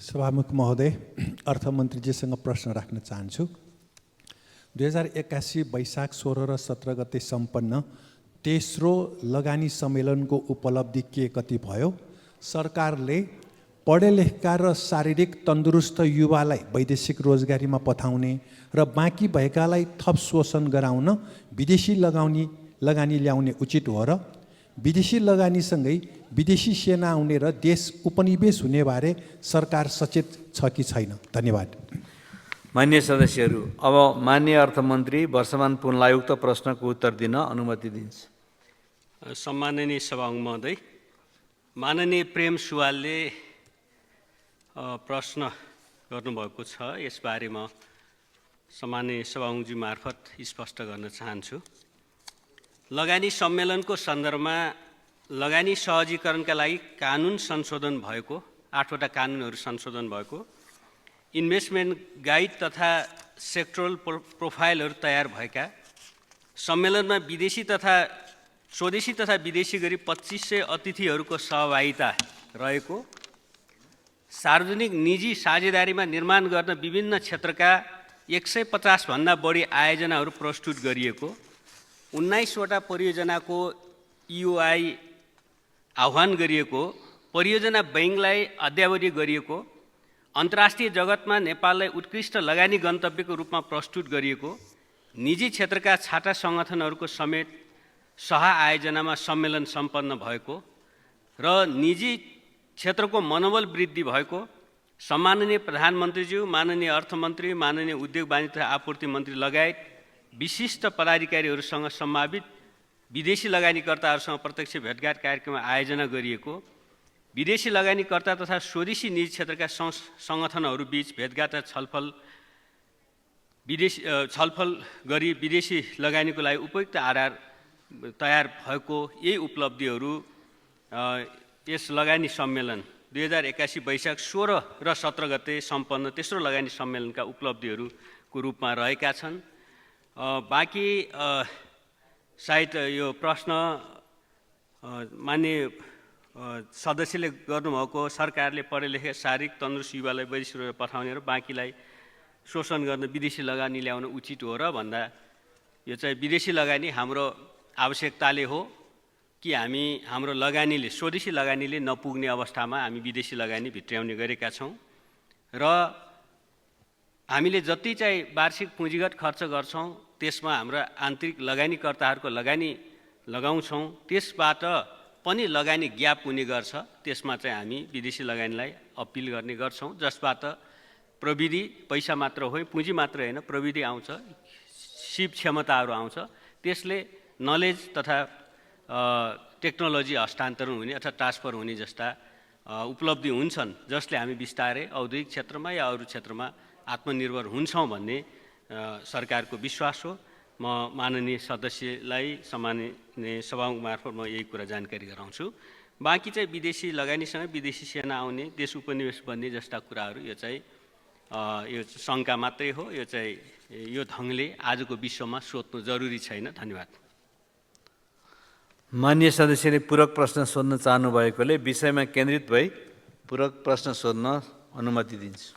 सभामुख महोदय, अर्थमन्त्रीजीसँग प्रश्न राख्न चाहन्छु। 2081 वैशाख 16 र 17 गते सम्पन्न तेस्रो लगानी सम्मेलनको उपलब्धि के कति भयो? सरकारले पढे लेखेका र शारीरिक तन्दुरुस्त युवालाई वैदेशिक रोजगारीमा पठाउने र बाँकी भएकालाई थप शोषण गराउन विदेशी लगानी ल्याउने उचित हो र विदेशी लगानीसँगै विदेशी सेना आउने र देश उपनिवेश हुने बारे सरकार सचेत छ कि छैन? धन्यवाद। मान्य सदस्यहरू, अब मान्य अर्थमन्त्री वर्षमान पुनलायुक्त प्रश्नको उत्तर दिन अनुमति दिन्छ। सम्माननीय सभामुख महोदय, माननीय प्रेम सुवालले प्रश्न गर्नुभएको छ, यसबारे म सम्माननीय सभामुखजी मार्फत स्पष्ट गर्न चाहन्छु। लगानी सम्मेलनको सन्दर्भमा लगानी सहजीकरणका लागि कानुन संशोधन भएको, 8वटा कानुनहरू संशोधन भएको, इन्भेस्टमेन्ट गाइड तथा सेक्टरल प्रोफाइलहरू तयार भएका, सम्मेलनमा विदेशी तथा स्वदेशी तथा विदेशी गरी 2500 अतिथिहरूको सहभागिता रहेको, सार्वजनिक निजी साझेदारीमा निर्माण गर्न विभिन्न क्षेत्रका 150 भन्दा बढी आयोजनाहरू प्रस्तुत गरिएको, 19वटा परियोजनाको EOI आह्वान गरिएको, परियोजना बैंकलाई अद्यावधि गरिएको, अन्तर्राष्ट्रिय जगतमा नेपाललाई उत्कृष्ट लगानी गन्तव्यको रूपमा प्रस्तुत गरिएको, निजी क्षेत्रका छाटा सङ्गठनहरूको समेत सह आयोजनामा सम्मेलन सम्पन्न भएको र निजी क्षेत्रको मनोबल वृद्धि भएको, सम्माननीय प्रधानमन्त्रीज्यू, माननीय अर्थमन्त्री, माननीय उद्योग वाणिज्य तथा आपूर्ति मन्त्री लगायत विशिष्ट पदाधिकारीहरूसँग सम्भावित विदेशी लगानीकर्ताहरूसँग प्रत्यक्ष भेटघाट कार्यक्रम आयोजना गरिएको, विदेशी लगानीकर्ता तथा स्वदेशी निजी क्षेत्रका सङ्गठनहरू बीच भेटघाट र छलफल गरी विदेशी लगानीको लागि उपयुक्त आधार तयार भएको यही उपलब्धिहरू यस लगानी सम्मेलन 2081 वैशाख 16 र 17 गते सम्पन्न तेस्रो लगानी सम्मेलनका उपलब्धिहरूको रूपमा रहेका छन्। बाँकी सायद यो प्रश्न मान्य सदस्यले गर्नुभएको सरकारले पढे लेखे शारीरिक तन्दुरुस्त युवालाई वैदेशिक पठाउने र बाँकीलाई शोषण गर्न विदेशी लगानी ल्याउन उचित हो र भन्दा यो चाहिँ विदेशी लगानी हाम्रो आवश्यकताले हो कि हाम्रो लगानीले स्वदेशी लगानीले नपुग्ने अवस्थामा हामी विदेशी लगानी भित्र्याउने गरेका छौँ र हामीले जति चाहिँ वार्षिक पुँजीगत खर्च गर्छौँ त्यसमा हाम्रा आन्तरिक लगानीकर्ताहरूको लगानी लगाउँछौँ, त्यसबाट पनि लगानी ग्याप हुने गर्छ। त्यसमा चाहिँ हामी विदेशी लगानीलाई अपिल गर्ने गर्छौँ, जसबाट प्रविधि पैसा मात्र हो, पुँजी मात्र होइन, प्रविधि आउँछ, सिप क्षमताहरू आउँछ, त्यसले नलेज तथा टेक्नोलोजी हस्तान्तरण हुने अथवा ट्रान्सफर हुने जस्ता उपलब्धि हुन्छन्, जसले हामी बिस्तारै औद्योगिक क्षेत्रमा या अरू क्षेत्रमा आत्मनिर्भर हुन्छौँ भन्ने सरकारको विश्वास हो। म माननीय सदस्यलाई सम्माननीय सभामुख मार्फत म यही कुरा जानकारी गराउँछु। बाँकी चाहिँ विदेशी लगानीसँग विदेशी सेना आउने, देश उपनिवेश बन्ने जस्ता कुराहरू यो चाहिँ यो शङ्का मात्रै हो। यो चाहिँ यो ढङ्गले आजको विश्वमा सोध्नु जरुरी छैन। धन्यवाद। मान्य सदस्यले पूरक प्रश्न सोध्न चाहनु भएकोले विषयमा केन्द्रित भई पूरक प्रश्न सोध्न अनुमति दिन्छु।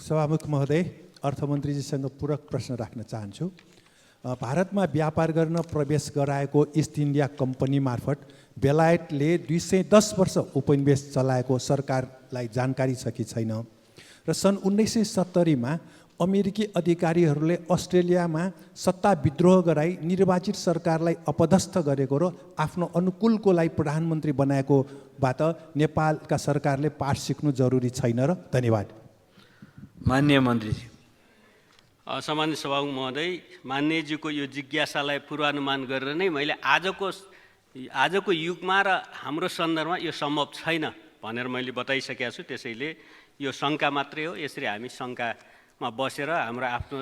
सभामुख महोदय, अर्थमन्त्रीजीसँग पूरक प्रश्न राख्न चाहन्छु। भारतमा व्यापार गर्न प्रवेश गराएको इस्ट इन्डिया कम्पनी मार्फत बेलायतले 210 वर्ष उपनिवेश चलाएको सरकारलाई जानकारी छ कि छैन? र सन् 1970मा अमेरिकी अधिकारीहरूले अस्ट्रेलियामा सत्ता विद्रोह गराई निर्वाचित सरकारलाई अपदस्थ गरेको र आफ्नो अनुकूलको लागि प्रधानमन्त्री बनाएकोबाट नेपालका सरकारले पाठ सिक्नु जरुरी छैन र? धन्यवाद। मान्य मन्त्रीजी। सामान्य सभामुख महोदय, मान्यजीको यो जिज्ञासालाई पूर्वानुमान गरेर नै मैले आजको युगमा र हाम्रो सन्दर्भमा यो सम्भव छैन भनेर मैले बताइसकेको छु। त्यसैले यो शङ्का मात्रै हो। यसरी हामी शङ्कामा बसेर हाम्रो आफ्नो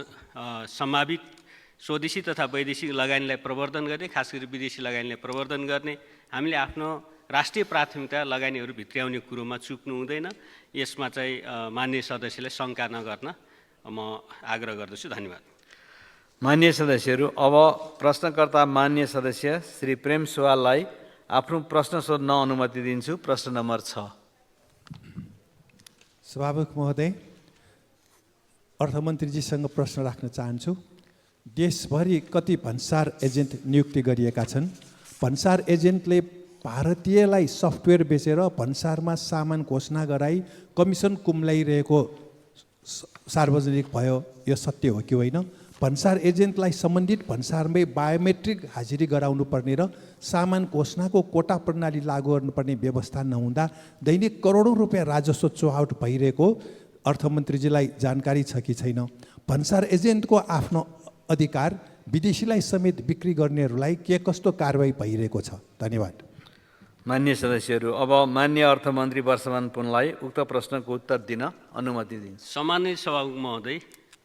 सम्भावित स्वदेशी तथा वैदेशिक लगानीलाई प्रवर्धन गर्ने, खास गरी विदेशी लगानीलाई प्रवर्धन गर्ने, हामीले आफ्नो राष्ट्रिय प्राथमिकता लगानीहरू भित्र्याउने कुरोमा चुक्नु हुँदैन। यसमा चाहिँ मान्य सदस्यले शङ्का नगर्न म आग्रह गर्दछु। धन्यवाद। मान्य सदस्यहरू, अब प्रश्नकर्ता मान्य सदस्य श्री प्रेम सुवाललाई आफ्नो प्रश्न सोध्न अनुमति दिन्छु। प्रश्न नम्बर 6। सभामुख महोदय, अर्थमन्त्रीजीसँग प्रश्न राख्न चाहन्छु। देशभरि कति भन्सार एजेन्ट नियुक्ति गरिएका छन्? भन्सार एजेन्टले भारतीयलाई सफ्टवेयर बेचेर भन्सारमा सामान घोषणा गराई कमिसन कुम्लाइरहेको सार्वजनिक भयो, यो सत्य हो कि होइन? भन्सार एजेन्टलाई सम्बन्धित भन्सारमै बायोमेट्रिक हाजिरी गराउनु पर्ने र सामान घोषणाको कोटा प्रणाली लागू गर्नुपर्ने व्यवस्था नहुँदा दैनिक करोडौँ रुपियाँ राजस्व चुहाउट भइरहेको अर्थमन्त्रीजीलाई जानकारी छ कि छैन? भन्सार एजेन्टको आफ्नो अधिकार विदेशीलाई समेत बिक्री गर्नेहरूलाई के कस्तो कारबाही भइरहेको छ? धन्यवाद। मान्य सदस्यहरू, अब मान्य अर्थमन्त्री वर्षमान पुनलाई उक्त प्रश्नको उत्तर दिन अनुमति दिन्छ। सम्माननीय सभामुख महोदय,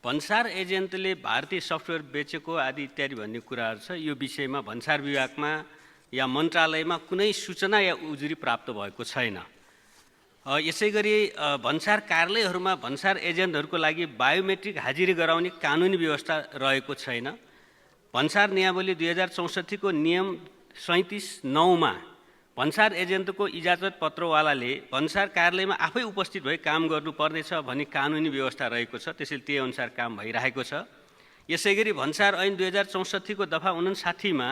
भन्सार एजेन्टले भारतीय सफ्टवेयर बेचेको आदि इत्यादि भन्ने कुराहरू छ। यो विषयमा भन्सार विभागमा या मन्त्रालयमा कुनै सूचना या उजुरी प्राप्त भएको छैन। यसै गरी भन्सार कार्यालयहरूमा भन्सार एजेन्टहरूको लागि बायोमेट्रिक हाजिरी गराउने कानुनी व्यवस्था रहेको छैन। भन्सार नियमावली 2064 को नियम 37(9) मा भन्सार एजेन्टको इजाजत पत्रवालाले भन्सार कार्यालयमा आफै उपस्थित भई काम गर्नुपर्नेछ भन्ने कानुनी व्यवस्था रहेको छ। त्यसैले त्यही अनुसार काम भइरहेको छ। यसै गरी भन्सार ऐन 2064 को दफा 59 मा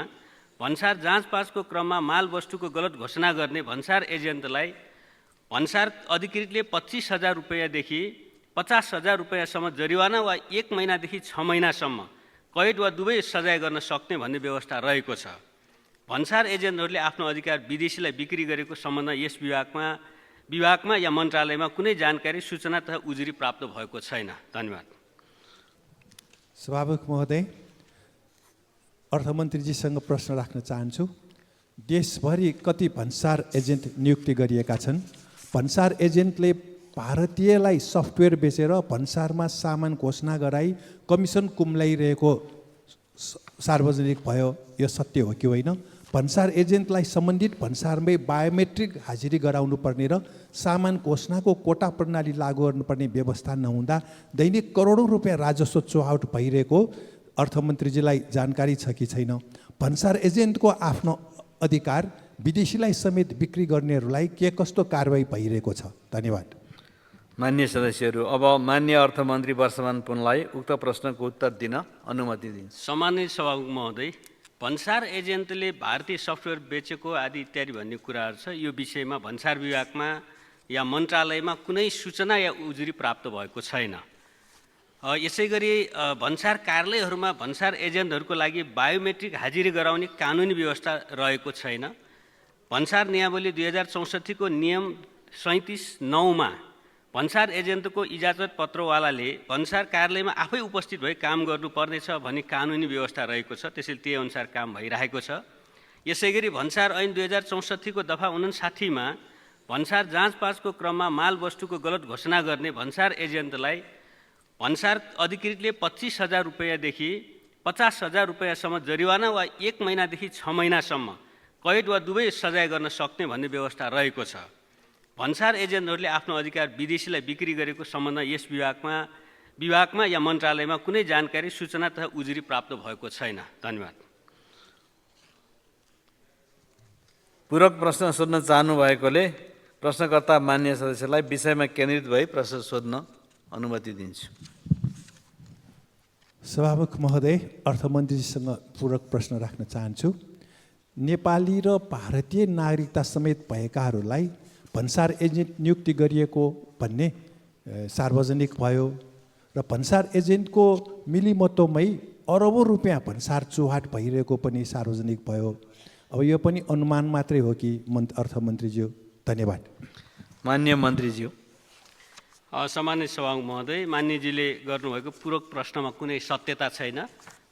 भन्सार जाँचपाँचको क्रममा माल वस्तुको गलत घोषणा गर्ने भन्सार एजेन्टलाई भन्सार अधिकृतले 25,000 रुपैयाँदेखि 50,000 रुपैयाँसम्म जरिवाना वा 1 महिनादेखि 6 महिनासम्म कैद वा दुवै सजाय गर्न सक्ने भन्ने व्यवस्था रहेको छ। भन्सार एजेन्टहरूले आफ्नो अधिकार विदेशीलाई बिक्री गरेको सम्बन्धमा यस विभागमा या मन्त्रालयमा कुनै जानकारी, सूचना तथा उजुरी प्राप्त भएको छैन। धन्यवाद। सभामुख महोदय, अर्थमन्त्रीजीसँग प्रश्न राख्न चाहन्छु। देशभरि कति भन्सार एजेन्ट नियुक्ति गरिएका छन्? भन्सार एजेन्टले भारतीयलाई सफ्टवेयर बेचेर भन्सारमा सामान घोषणा गराई कमिसन कुम्लाइरहेको सार्वजनिक भयो, यो सत्य हो कि होइन? भन्सार एजेन्टलाई सम्बन्धित भन्सारमै बायोमेट्रिक हाजिरी गराउनु पर्ने र सामान घोषणाको कोटा प्रणाली लागू गर्नुपर्ने व्यवस्था नहुँदा दैनिक करोडौँ रुपियाँ राजस्व चुहाउट भइरहेको अर्थमन्त्रीजीलाई जानकारी छ कि छैन? भन्सार एजेन्टको आफ्नो अधिकार विदेशीलाई समेत बिक्री गर्नेहरूलाई के कस्तो कारबाही भइरहेको छ? धन्यवाद। मान्य सदस्यहरू, अब मान्य अर्थमन्त्री वर्षमान पुनलाई उक्त प्रश्नको उत्तर दिन अनुमति दिन्छ। सम्माननीय सभामुख महोदय, भन्सार एजेन्टले भारतीय सफ्टवेयर बेचेको आदि इत्यादि भन्ने कुराहरू छ। यो विषयमा भन्सार विभागमा या मन्त्रालयमा कुनै सूचना या उजुरी प्राप्त भएको छैन। यसै गरी भन्सार कार्यालयहरूमा भन्सार एजेन्टहरूको लागि बायोमेट्रिक हाजिरी गराउने कानुनी व्यवस्था रहेको छैन। भन्सार नियमावली 2064 को नियम 37(9) मा भन्सार एजेन्टको इजाजत पत्रवालाले भन्सार कार्यालयमा आफै उपस्थित भई काम गर्नुपर्नेछ भन्ने कानुनी व्यवस्था रहेको छ। त्यसैले त्यही अनुसार काम भइरहेको छ। यसै गरी भन्सार ऐन 2064 को दफा 59 मा भन्सार जाँचपाँचको क्रममा माल वस्तुको गलत घोषणा गर्ने भन्सार एजेन्टलाई भन्सार अधिकृतले 25,000 रुपैयाँदेखि 50,000 रुपैयाँसम्म जरिवाना वा 1 महिनादेखि 6 महिनासम्म कैद वा दुवै सजाय गर्न सक्ने भन्ने व्यवस्था रहेको छ। भन्सार एजेन्टहरूले आफ्नो अधिकार विदेशीलाई बिक्री गरेको सम्बन्धमा यस विभागमा या मन्त्रालयमा कुनै जानकारी, सूचना तथा उजुरी प्राप्त भएको छैन। धन्यवाद। पूरक प्रश्न सोध्न चाहनु भएकोले प्रश्नकर्ता मान्य सदस्यलाई विषयमा केन्द्रित भई प्रश्न सोध्न अनुमति दिन्छु। सभामुख महोदय, अर्थमन्त्रीजीसँग पूरक प्रश्न राख्न चाहन्छु। नेपाली र भारतीय नागरिकता समेत भएकाहरूलाई भन्सार एजेन्ट नियुक्ति गरिएको भन्ने सार्वजनिक भयो र भन्सार एजेन्टको मिलिमतोमै अरबौँ रुपियाँ भन्सार चुहाट भइरहेको पनि सार्वजनिक भयो। अब यो पनि अनुमान मात्रै हो कि अर्थमन्त्रीज्यू? धन्यवाद। मान्य मन्त्रीज्यू। सम्मानित सभामुख महोदय, मान्यजीले गर्नुभएको पूरक प्रश्नमा कुनै सत्यता छैन।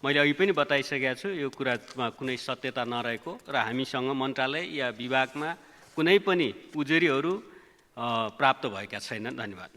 मैले अघि पनि बताइसकेको छु यो कुरामा कुनै सत्यता नरहेको र हामीसँग मन्त्रालय या विभागमा कुनै पनि उजुरीहरू प्राप्त भएका छैनन्। धन्यवाद।